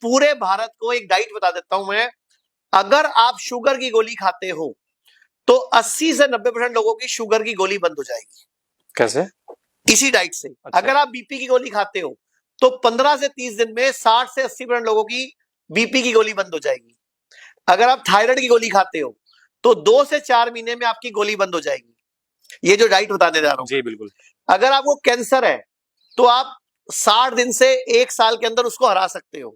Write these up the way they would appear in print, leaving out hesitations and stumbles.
पूरे भारत को एक डाइट बता देता हूं मैं। अगर आप शुगर की गोली खाते हो तो 80 से 90% लोगों की शुगर की गोली बंद हो जाएगी। कैसे? इसी डाइट से। अच्छा। अगर आप बीपी की गोली खाते हो तो 15 से 30 दिन में 60 से 80% लोगों की बीपी की गोली बंद हो जाएगी। अगर आप थायराइड की गोली खाते हो तो 2 से 4 महीने में आपकी गोली बंद हो जाएगी। ये जो डाइट बताने जा रहा हूं। जी बिल्कुल। अगर आपको कैंसर है तो आप 60 दिन से 1 साल के अंदर उसको हरा सकते हो।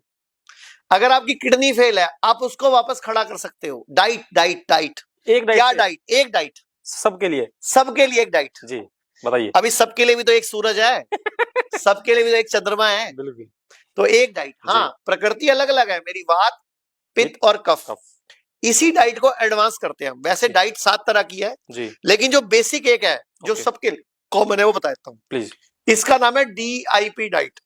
अगर आपकी किडनी फेल है आप उसको वापस खड़ा कर सकते हो। Diet diet diet. एक डाइट? क्या डाइट? एक डाइट सबके लिए? सबके लिए एक डाइट। जी बताइए। अभी सबके लिए भी तो एक सूरज है सबके लिए भी तो एक चंद्रमा है। बिल्कुल। तो एक डाइट। हाँ, प्रकृति अलग अलग है मेरी, वात पित्त और कफ। इसी डाइट को एडवांस करते हैं। वैसे डाइट 7 तरह की है जी, लेकिन जो बेसिक एक है जो सबके कॉमन है वो बता देता हूँ प्लीज। इसका नाम है DIP डाइट।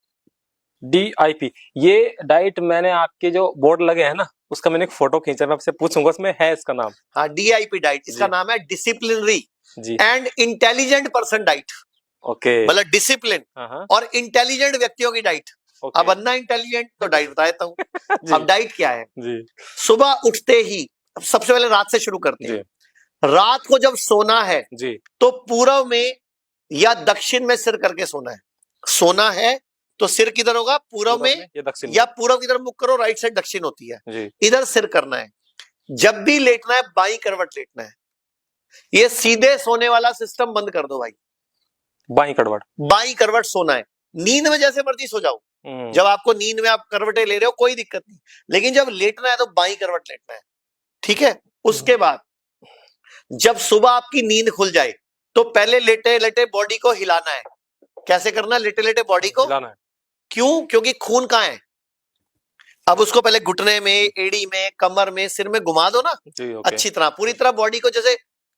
DIP, ये डाइट मैंने आपके जो बोर्ड लगे हैं ना उसका मैंने एक फोटो खींचा, मैं आपसे पूछूंगा उसमें है इसका नाम। हाँ, DIP डाइट। इसका नाम है disciplinary and intelligent person diet. Okay, मतलब डिसिप्लिन और इंटेलिजेंट व्यक्तियों की डाइट। अब अन्ना इंटेलिजेंट तो डाइट बता देता हूँ। अब डाइट क्या है जी। सुबह उठते ही, अब सबसे पहले रात से शुरू करते हैं। रात को जब सोना है जी तो पूर्व में या दक्षिण में सिर करके सोना है। सोना है तो सिर किधर होगा? पूर्व में या पूर्व की तरफ मुख करो, राइट साइड दक्षिण होती है, इधर सिर करना है। जब भी लेटना है बाई करवट लेटना है। ये सीधे सोने वाला सिस्टम बंद कर दो भाई। बाई करवट सोना है। नींद में जैसे मर्जी सो जाओ, जब आपको नींद में आप करवटें ले रहे हो कोई दिक्कत नहीं, लेकिन जब लेटना है तो बाई करवट लेटना है। ठीक है। उसके बाद जब सुबह आपकी नींद खुल जाए तो पहले लेटे लेटे बॉडी को हिलाना है। कैसे करना? लेटे लेटे बॉडी को हिलाना है। क्यों? क्योंकि खून कहां है? अब उसको पहले घुटने में, एड़ी में, कमर में, सिर में घुमा दो ना अच्छी तरह, पूरी तरह बॉडी को। जैसे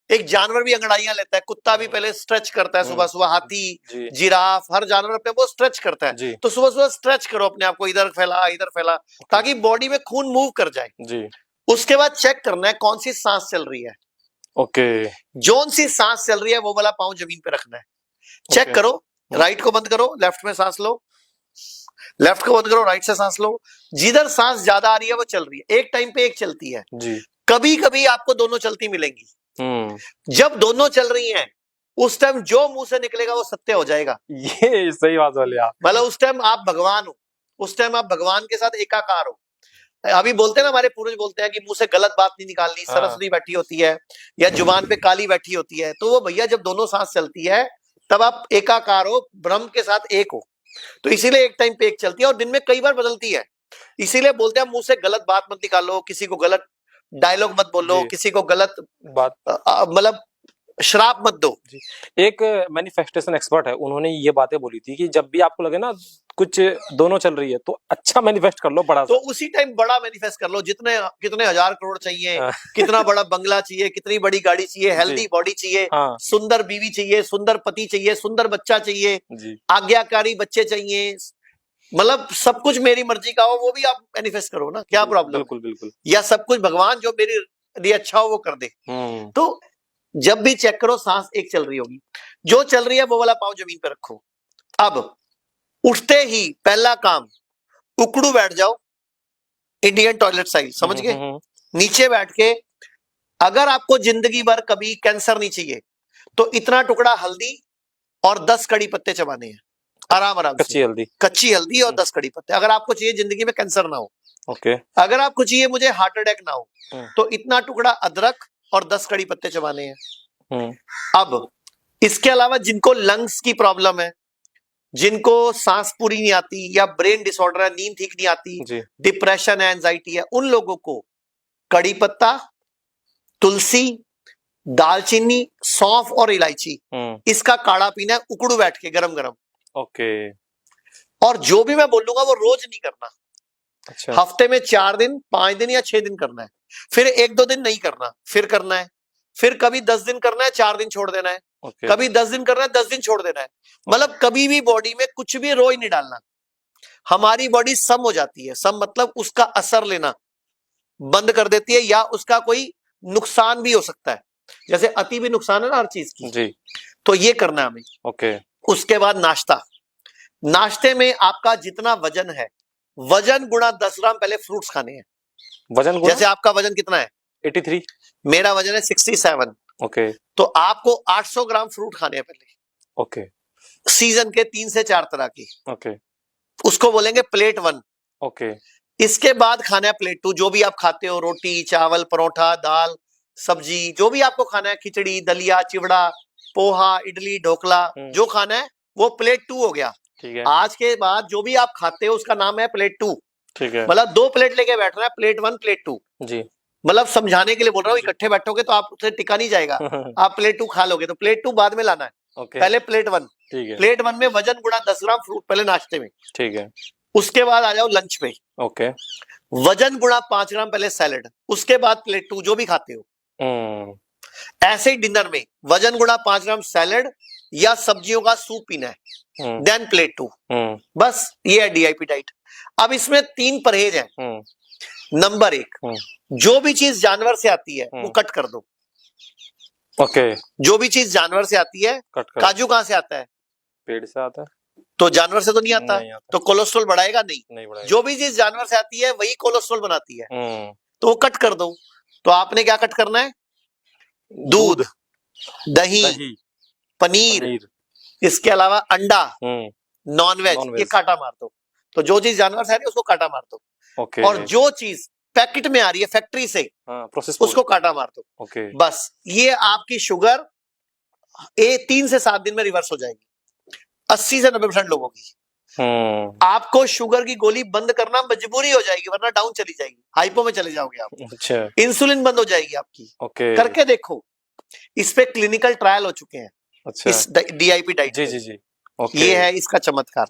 एक जानवर भी अंगड़ाइयां लेता है, कुत्ता भी पहले स्ट्रेच करता है सुबह सुबह, हाथी, जिराफ, हर जानवर अपने वो स्ट्रेच करता है। तो सुबह सुबह स्ट्रेच करो अपने आप को, इधर फैला ताकि बॉडी में खून मूव कर जाए। उसके बाद चेक करना है कौन सी सांस चल रही है। ओके, जोन सी सांस चल रही है वो वाला पांव जमीन पे रखना है। चेक करो, राइट को बंद करो, लेफ्ट में सांस लो, लेफ्ट को बंद करो, राइट से सांस लो। जिधर सांस ज्यादा आ रही है वो चल रही है। एक टाइम पे एक चलती है जी। कभी कभी आपको दोनों चलती मिलेंगी। जब दोनों चल रही हैं उस टाइम जो मुंह से निकलेगा वो सत्य हो जाएगा। ये सही बात बोली आप। मतलब उस टाइम आप भगवान हो, उस टाइम आप भगवान के साथ एकाकार हो। अभी बोलते हैं ना, हमारे पूर्वज बोलते हैं कि मुंह से गलत बात नहीं निकालनी, सरस्वती बैठी होती है या जुबान पे काली बैठी होती है। तो वो भैया जब दोनों सांस चलती है तब आप एकाकार हो, ब्रह्म के साथ एक हो। तो इसीलिए एक टाइम पे एक चलती है और दिन में कई बार बदलती है। इसीलिए बोलते हैं मुंह से गलत बात मत निकालो, किसी को गलत डायलॉग मत बोलो, किसी को गलत बात मतलब श्राप मत दो। एक मैनिफेस्टेशन एक्सपर्ट है, उन्होंने ये बातें बोली थी कि जब भी आपको लगे ना कुछ दोनों चल रही है तो अच्छा मैनिफेस्ट कर लो, बड़ा। तो उसी टाइम बड़ा मैनिफेस्ट कर लो। जितने कितने हजार करोड़ चाहिए, कितना बड़ा बंगला चाहिए, कितनी बड़ी गाड़ी चाहिए, हेल्दी बॉडी चाहिए, सुंदर बीवी चाहिए, सुंदर पति चाहिए, सुंदर बच्चा चाहिए, आज्ञाकारी बच्चे चाहिए, मतलब सब कुछ मेरी मर्जी का हो, वो भी आप मैनिफेस्ट करो ना। क्या प्रॉब्लम? बिल्कुल बिल्कुल। या सब कुछ भगवान जो मेरे लिए अच्छा हो वो कर दे। तो जब भी चेक करो सांस एक चल रही होगी, जो चल रही है वो वाला पांव जमीन पे रखो। अब उठते ही पहला काम, उकड़ू बैठ जाओ, इंडियन टॉयलेट साइज, समझ गए? नीचे बैठ के, अगर आपको जिंदगी भर कभी कैंसर नहीं चाहिए तो इतना टुकड़ा हल्दी और 10 कड़ी पत्ते चबाने हैं आराम आराम से। कच्ची हल्दी और 10 कड़ी पत्ते। अगर आपको चाहिए जिंदगी में कैंसर ना हो, ओके। अगर आपको चाहिए मुझे हार्ट अटैक ना हो, तो इतना टुकड़ा अदरक और 10 कड़ी पत्ते चबाने हैं। अब इसके अलावा जिनको लंग्स की प्रॉब्लम है, जिनको सांस पूरी नहीं आती या ब्रेन डिसऑर्डर है, नींद ठीक नहीं आती, डिप्रेशन है, एंजाइटी है, उन लोगों को कड़ी पत्ता, तुलसी, दालचीनी, सौंफ और इलायची, इसका काढ़ा पीना है उकड़ू बैठ के गरम गरम। ओके। और जो भी मैं बोलूंगा वो रोज नहीं करना। अच्छा। हफ्ते में 4 दिन, 5 दिन या 6 दिन करना है, फिर 1-2 दिन नहीं करना, फिर करना है, फिर कभी 10 दिन करना है, 4 दिन छोड़ देना है, कभी 10 दिन करना है, 10 दिन छोड़ देना है। मतलब कभी भी बॉडी में कुछ भी रोज नहीं डालना। हमारी बॉडी सम हो जाती है। सम मतलब उसका असर लेना बंद कर देती है या उसका कोई नुकसान भी हो सकता है। जैसे अति भी नुकसान है ना हर चीज की जी। तो ये करना है हमें। ओके। उसके बाद नाश्ता। नाश्ते में आपका जितना वजन है वजन गुणा 10 ग्राम पहले फ्रूट्स खाने हैं। वजन गुणा जैसे आपका वजन कितना है? 83। मेरा वजन है 67। ओके तो आपको 800 ग्राम फ्रूट खाने हैं पहले, ओके सीजन के 3 से 4 तरह के। ओके उसको बोलेंगे प्लेट 1। ओके इसके बाद खाना है प्लेट 2, जो भी आप खाते हो, रोटी, चावल, परोठा, दाल, सब्जी, जो भी आपको खाना है, खिचड़ी, दलिया, चिवड़ा, पोहा, इडली, ढोकला, जो खाना है वो प्लेट 2 हो गया। ठीक है आज के बाद जो भी आप खाते हो उसका नाम है प्लेट 2। ठीक है मतलब 2 प्लेट लेके बैठना है, प्लेट 1 प्लेट 2। जी। मतलब समझाने के लिए बोल रहा हूँ, इकट्ठे बैठोगे तो आप उसे टिका नहीं जाएगा, आप प्लेट 2 खा लोगे। तो प्लेट 2 बाद में लाना है, ओके पहले प्लेट 1। ठीक है प्लेट 1 में वजन गुणा 10 ग्राम फ्रूट पहले नाश्ते में। ठीक है उसके बाद आ जाओ लंच पे, ओके वजन गुणा 5 ग्राम पहले सैलेड। उसके बाद प्लेट 2 जो भी खाते हो। ऐसे ही डिनर में वजन गुणा 5 ग्राम सैलेड या सब्जियों का सूप पीना है, देन प्लेट 2। बस ये है डीआईपी डाइट। अब इसमें 3 परहेज हैं। नंबर 1, जो भी चीज जानवर से आती है वो कट कर दो। ओके जो भी चीज जानवर से आती है, कट कर काजू कहां से आता है? पेड़ से आता है, तो जानवर से तो नहीं आता, नहीं आता। तो कोलेस्ट्रॉल बढ़ाएगा नहीं बढ़ाएगा। जो भी चीज जानवर से आती है वही कोलेस्ट्रॉल बनाती है, तो वो कट कर दो। तो आपने क्या कट करना है? दूध, दही, पनीर, इसके अलावा अंडा, नॉनवेज, ये काटा मार दो। तो जो चीज जानवर से आ रही है उसको काटा मार दो। ओके और जो चीज पैकेट में आ रही है फैक्ट्री से, प्रोसेस उसको काटा मार दो। ओके बस ये आपकी शुगर 3 से 7 दिन में रिवर्स हो जाएगी 80 से 90% लोगों की। आपको शुगर की गोली बंद करना मजबूरी हो जाएगी, वरना डाउन चली जाएगी, हाइपो में चले जाओगे आप। अच्छा इंसुलिन बंद हो जाएगी आपकी। ओके करके देखो, इस पे क्लिनिकल ट्रायल हो चुके हैं। अच्छा इस डीआईपी डाइट जी पे। जी जी ओके ये है इसका चमत्कार।